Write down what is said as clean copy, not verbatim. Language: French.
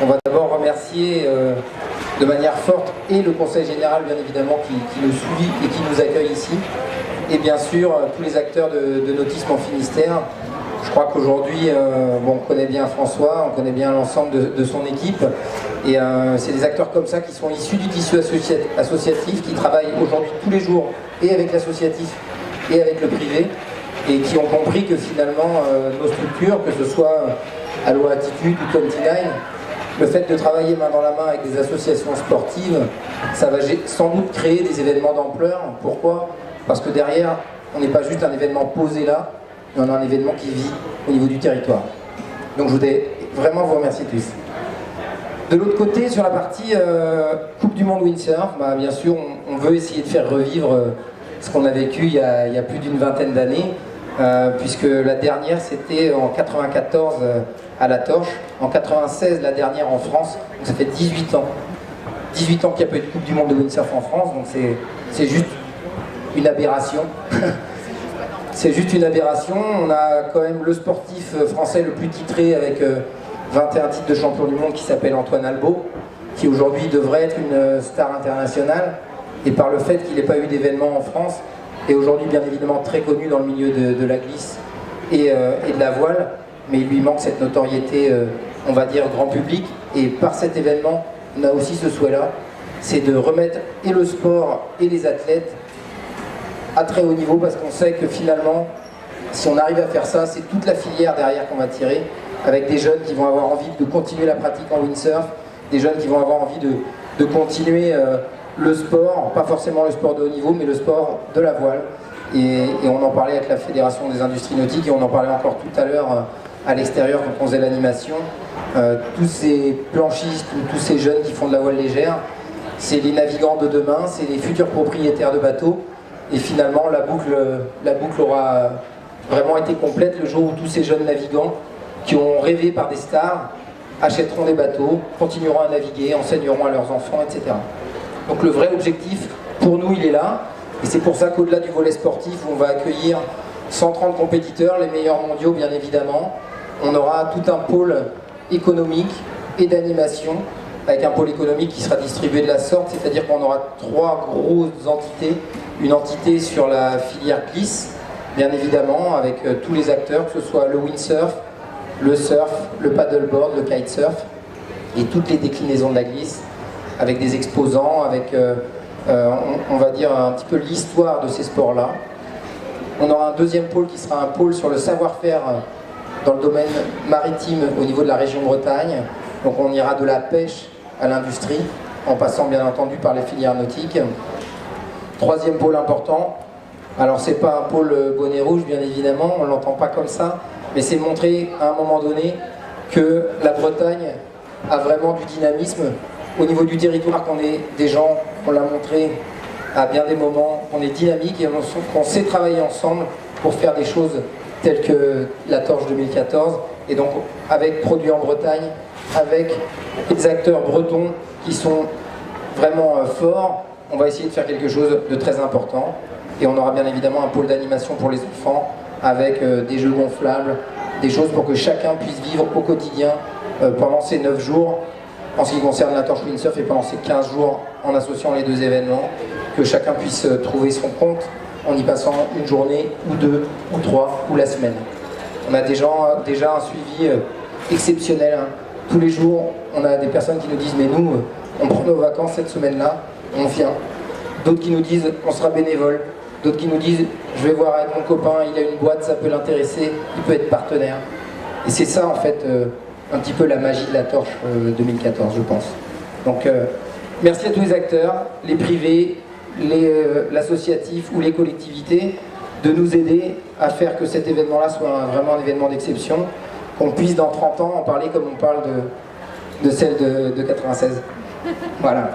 On va d'abord remercier de manière forte et le Conseil Général, bien évidemment, qui nous suit et qui nous accueille ici, et bien sûr tous les acteurs de Nautisme en Finistère. Je crois qu'aujourd'hui, on connaît bien François, on connaît bien l'ensemble de son équipe, et c'est des acteurs comme ça qui sont issus du tissu associatif, qui travaillent aujourd'hui tous les jours, et avec l'associatif, et avec le privé, et qui ont compris que finalement, nos structures, que ce soit Allo Attitude ou 29, le fait de travailler main dans la main avec des associations sportives, ça va sans doute créer des événements d'ampleur. Pourquoi? Parce que derrière, on n'est pas juste un événement posé là, mais on a un événement qui vit au niveau du territoire. Donc je voudrais vraiment vous remercier tous. De l'autre côté, sur la partie Coupe du Monde Windsurf, bien sûr, on veut essayer de faire revivre ce qu'on a vécu il y a plus d'une vingtaine d'années, puisque la dernière, c'était en 94 à La Torche, en 96 la dernière en France, donc ça fait 18 ans. 18 ans qu'il n'y a pas eu de Coupe du Monde de Windsurf en France, donc c'est juste une aberration. C'est juste une aberration. On a quand même le sportif français le plus titré avec 21 titres de champion du monde qui s'appelle Antoine Albo, qui aujourd'hui devrait être une star internationale, et par le fait qu'il n'ait pas eu d'événement en France, est aujourd'hui bien évidemment très connu dans le milieu de la glisse et de la voile, mais il lui manque cette notoriété, on va dire, grand public, et par cet événement, on a aussi ce souhait-là, c'est de remettre et le sport et les athlètes à très haut niveau, parce qu'on sait que finalement, si on arrive à faire ça, c'est toute la filière derrière qu'on va tirer, avec des jeunes qui vont avoir envie de continuer la pratique en windsurf, des jeunes qui vont avoir envie de continuer le sport, pas forcément le sport de haut niveau, mais le sport de la voile. Et on en parlait avec la Fédération des industries nautiques, et on en parlait encore tout à l'heure à l'extérieur quand on faisait l'animation. Tous ces planchistes, tous ces jeunes qui font de la voile légère, c'est les navigants de demain, c'est les futurs propriétaires de bateaux. Et finalement, la boucle aura vraiment été complète le jour où tous ces jeunes navigants qui ont rêvé par des stars achèteront des bateaux, continueront à naviguer, enseigneront à leurs enfants, etc. Donc le vrai objectif, pour nous, il est là. Et c'est pour ça qu'au-delà du volet sportif, on va accueillir 130 compétiteurs, les meilleurs mondiaux, bien évidemment. On aura tout un pôle économique et d'animation, avec un pôle économique qui sera distribué de la sorte, c'est-à-dire qu'on aura 3 grosses entités. Une entité sur la filière glisse, bien évidemment, avec tous les acteurs, que ce soit le windsurf, le surf, le paddleboard, le kitesurf, et toutes les déclinaisons de la glisse, avec des exposants, avec, on va dire, un petit peu l'histoire de ces sports-là. On aura un deuxième pôle qui sera un pôle sur le savoir-faire dans le domaine maritime au niveau de la région Bretagne. Donc on ira de la pêche à l'industrie, en passant bien entendu par les filières nautiques. Troisième pôle important, alors c'est pas un pôle bonnet rouge bien évidemment, on l'entend pas comme ça, mais c'est montrer à un moment donné que la Bretagne a vraiment du dynamisme au niveau du territoire, qu'on est des gens, on l'a montré à bien des moments, qu'on est dynamique et qu'on sait travailler ensemble pour faire des choses telles que la Torche 2014, et donc avec Produits en Bretagne, avec des acteurs bretons qui sont vraiment forts. On va essayer de faire quelque chose de très important, et on aura bien évidemment un pôle d'animation pour les enfants avec des jeux gonflables, des choses pour que chacun puisse vivre au quotidien pendant ces 9 jours en ce qui concerne la Torche Windsurf, et pendant ces 15 jours en associant les 2 événements, que chacun puisse trouver son compte en y passant une journée ou 2 ou 3 ou la semaine. On a déjà un suivi exceptionnel, hein. Tous les jours on a des personnes qui nous disent mais nous on prend nos vacances cette semaine-là, on vient. D'autres qui nous disent on sera bénévole, d'autres qui nous disent je vais voir avec mon copain, il a une boîte, ça peut l'intéresser, il peut être partenaire. Et c'est ça en fait un petit peu la magie de la Torche 2014, je pense. Donc merci à tous les acteurs, les privés, l'associatif ou les collectivités, de nous aider à faire que cet événement-là soit vraiment un événement d'exception, qu'on puisse dans 30 ans en parler comme on parle de celle de 96. Voilà.